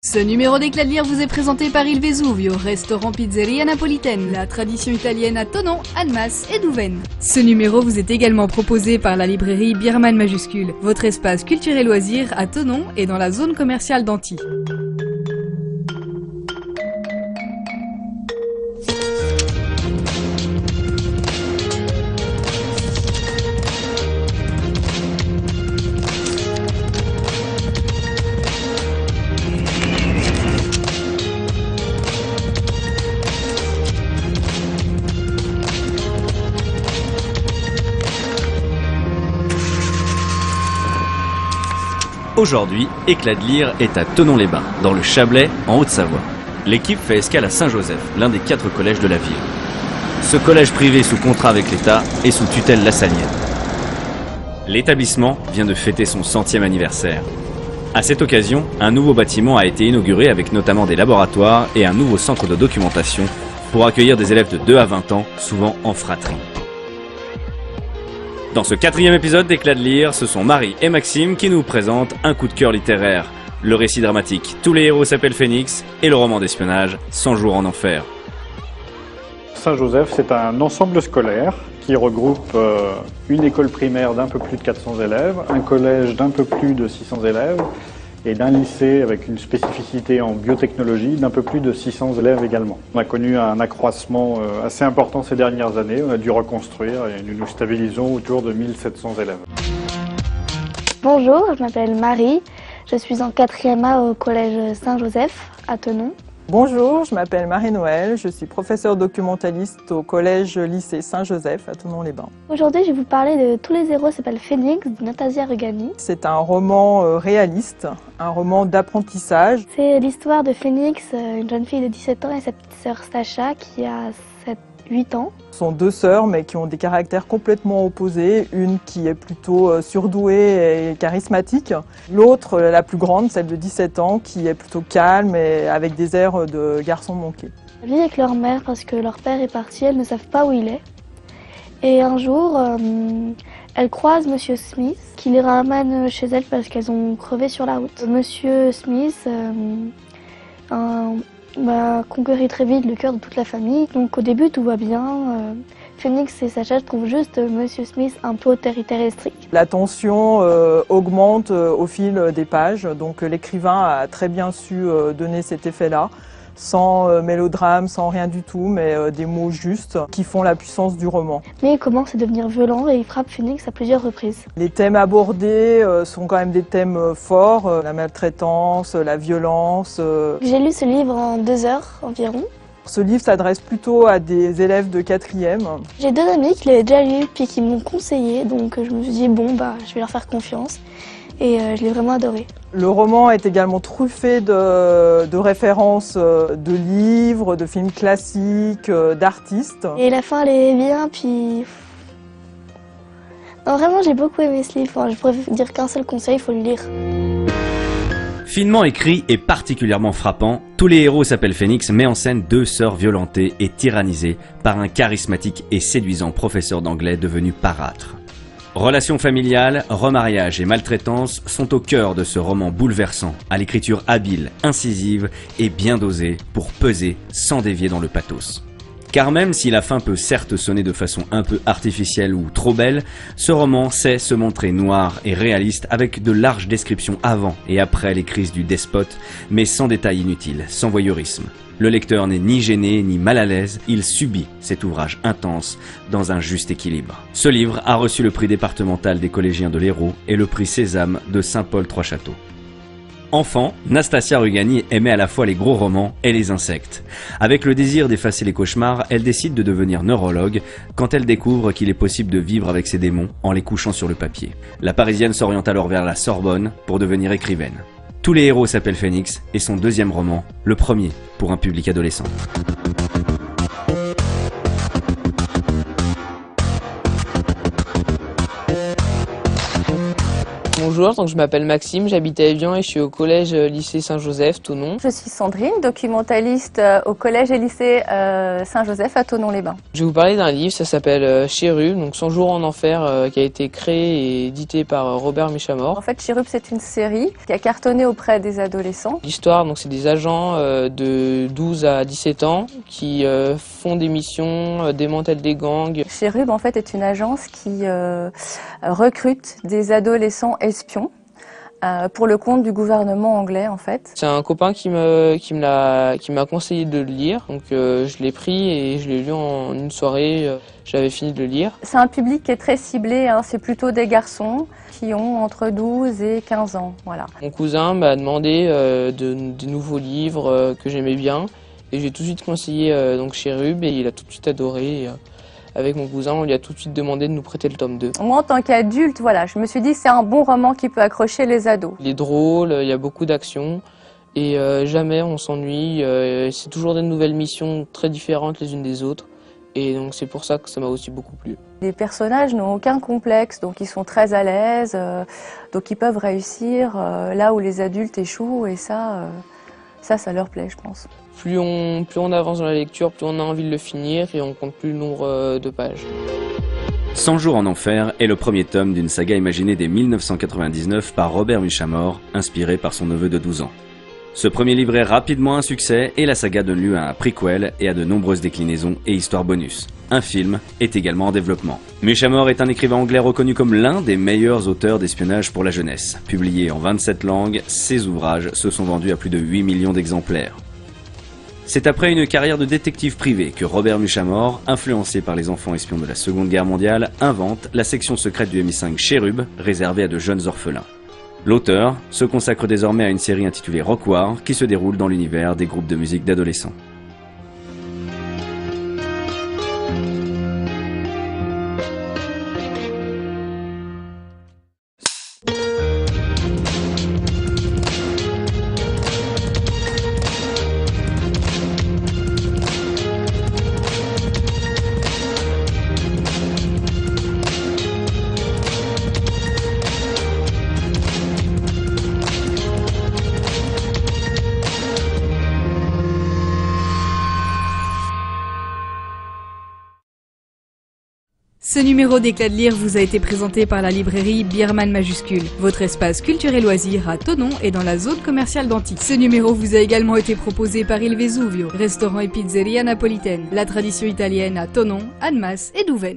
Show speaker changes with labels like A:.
A: Ce numéro d'Éclat de lire vous est présenté par Il Vesuvio, restaurant pizzeria napolitaine, la tradition italienne à Thonon, Annemasse et Douvaine. Ce numéro vous est également proposé par la librairie Birman Majuscule, votre espace culture et loisirs à Thonon et dans la zone commerciale d'Antilles.
B: Aujourd'hui, Éclat de lire est à Thonon-les-Bains, dans le Chablais, en Haute-Savoie. L'équipe fait escale à Saint-Joseph, l'un des 4 collèges de la ville. Ce collège privé sous contrat avec l'État est sous tutelle lassalienne. L'établissement vient de fêter son 100e anniversaire. À cette occasion, un nouveau bâtiment a été inauguré avec notamment des laboratoires et un nouveau centre de documentation pour accueillir des élèves de 2 à 20 ans, souvent en fratrie. Dans ce 4e épisode d'Éclat de lire, ce sont Marie et Maxime qui nous présentent un coup de cœur littéraire. Le récit dramatique Tous les héros s'appellent Phénix et le roman d'espionnage 100 jours en enfer.
C: Saint-Joseph, c'est un ensemble scolaire qui regroupe une école primaire d'un peu plus de 400 élèves, un collège d'un peu plus de 600 élèves et d'un lycée avec une spécificité en biotechnologie d'un peu plus de 600 élèves également. On a connu un accroissement assez important ces dernières années, on a dû reconstruire et nous nous stabilisons autour de 1700 élèves.
D: Bonjour, je m'appelle Marie, je suis en 4e A au collège Saint-Joseph à Thonon.
E: Bonjour, je m'appelle Marie-Noëlle, je suis professeure documentaliste au collège-lycée Saint-Joseph à Thonon-les-Bains.
D: Aujourd'hui, je vais vous parler de Tous les héros s'appellent Phénix de Nastasia Rugani.
E: C'est un roman réaliste, un roman d'apprentissage.
D: C'est l'histoire de Phénix, une jeune fille de 17 ans et sa petite sœur Sacha qui a 8 ans.
E: Ce sont 2 sœurs mais qui ont des caractères complètement opposés. Une qui est plutôt surdouée et charismatique. L'autre, la plus grande, celle de 17 ans, qui est plutôt calme et avec des airs de garçon manqué.
D: Elles vivent avec leur mère parce que leur père est parti, elles ne savent pas où il est. Et un jour, elles croisent Monsieur Smith qui les ramène chez elles parce qu'elles ont crevé sur la route. Monsieur Smith m'a conquéri très vite le cœur de toute la famille. Donc au début tout va bien. Phénix et Sacha trouvent juste Monsieur Smith un peu autoritaire et strict.
E: La tension augmente au fil des pages, donc l'écrivain a très bien su donner cet effet-là, sans mélodrame, sans rien du tout, mais des mots justes qui font la puissance du roman.
D: Mais il commence à devenir violent et il frappe Phénix à plusieurs reprises.
E: Les thèmes abordés sont quand même des thèmes forts, la maltraitance, la violence.
D: J'ai lu ce livre en 2 heures environ.
E: Ce livre s'adresse plutôt à des élèves de 4e.
D: J'ai 2 amis qui l'avaient déjà lu puis qui m'ont conseillé, donc je me suis dit bon je vais leur faire confiance et je l'ai vraiment adoré.
E: Le roman est également truffé de références de livres, de films classiques, d'artistes.
D: Et la fin elle est bien puis... Non vraiment j'ai beaucoup aimé ce livre, enfin, je pourrais dire qu'un seul conseil, il faut le lire.
B: Finement écrit et particulièrement frappant, Tous les héros s'appellent Phénix met en scène 2 sœurs violentées et tyrannisées par un charismatique et séduisant professeur d'anglais devenu parâtre. Relations familiales, remariage et maltraitance sont au cœur de ce roman bouleversant, à l'écriture habile, incisive et bien dosée pour peser sans dévier dans le pathos. Car même si la fin peut certes sonner de façon un peu artificielle ou trop belle, ce roman sait se montrer noir et réaliste avec de larges descriptions avant et après les crises du despote, mais sans détails inutiles, sans voyeurisme. Le lecteur n'est ni gêné ni mal à l'aise, il subit cet ouvrage intense dans un juste équilibre. Ce livre a reçu le prix départemental des collégiens de l'Hérault et le prix Sésame de Saint-Paul-Trois-Châteaux. Enfant, Nastasia Rugani aimait à la fois les gros romans et les insectes. Avec le désir d'effacer les cauchemars, elle décide de devenir neurologue quand elle découvre qu'il est possible de vivre avec ses démons en les couchant sur le papier. La Parisienne s'oriente alors vers la Sorbonne pour devenir écrivaine. Tous les héros s'appellent Phénix et son 2e roman, le premier pour un public adolescent.
F: Bonjour, donc je m'appelle Maxime, j'habite à Évian et je suis au collège lycée Saint-Joseph, Thonon.
G: Je suis Sandrine, documentaliste au collège et lycée Saint-Joseph à Thonon-les-Bains.
F: Je vais vous parler d'un livre, ça s'appelle Chérub, donc 100 jours en enfer, qui a été créé et édité par Robert Muchamore.
G: En fait, Chérub, c'est une série qui a cartonné auprès des adolescents.
F: L'histoire, donc c'est des agents de 12 à 17 ans qui font des missions, démantèlent des gangs.
G: Chérub, en fait, est une agence qui recrute des adolescents espions pour le compte du gouvernement anglais, en fait.
F: C'est un copain qui m'a conseillé de le lire, donc je l'ai pris et je l'ai lu en une soirée. J'avais fini de le lire.
G: C'est un public qui est très ciblé, hein, c'est plutôt des garçons qui ont entre 12 et 15 ans, voilà.
F: Mon cousin m'a demandé des nouveaux livres que j'aimais bien et j'ai tout de suite conseillé donc Chérub et il a tout de suite adoré. Avec mon cousin, on lui a tout de suite demandé de nous prêter le tome 2.
G: Moi, en tant qu'adulte, voilà, je me suis dit c'est un bon roman qui peut accrocher les ados.
F: Il est drôle, il y a beaucoup d'action et jamais on s'ennuie. C'est toujours des nouvelles missions très différentes les unes des autres et donc c'est pour ça que ça m'a aussi beaucoup plu.
G: Les personnages n'ont aucun complexe, donc ils sont très à l'aise, donc ils peuvent réussir là où les adultes échouent et ça leur plaît, je pense.
F: Plus on avance dans la lecture, plus on a envie de le finir et on compte plus le nombre de pages.
B: 100 jours en enfer est le premier tome d'une saga imaginée dès 1999 par Robert Muchamore, inspiré par son neveu de 12 ans. Ce premier livre est rapidement un succès et la saga donne lieu à un prequel et à de nombreuses déclinaisons et histoires bonus. Un film est également en développement. Muchamore est un écrivain anglais reconnu comme l'un des meilleurs auteurs d'espionnage pour la jeunesse. Publié en 27 langues, ses ouvrages se sont vendus à plus de 8 millions d'exemplaires. C'est après une carrière de détective privé que Robert Muchamore, influencé par les enfants espions de la Seconde Guerre mondiale, invente la section secrète du MI5 Chérub, réservée à de jeunes orphelins. L'auteur se consacre désormais à une série intitulée Rock War, qui se déroule dans l'univers des groupes de musique d'adolescents.
A: Ce numéro d'Éclat de lire vous a été présenté par la librairie Biermann Majuscule, votre espace culture et loisirs à Thonon et dans la zone commerciale d'Antique. Ce numéro vous a également été proposé par Il Vesuvio, restaurant et pizzeria napolitaine, la tradition italienne à Thonon, Annemasse et Douvaine.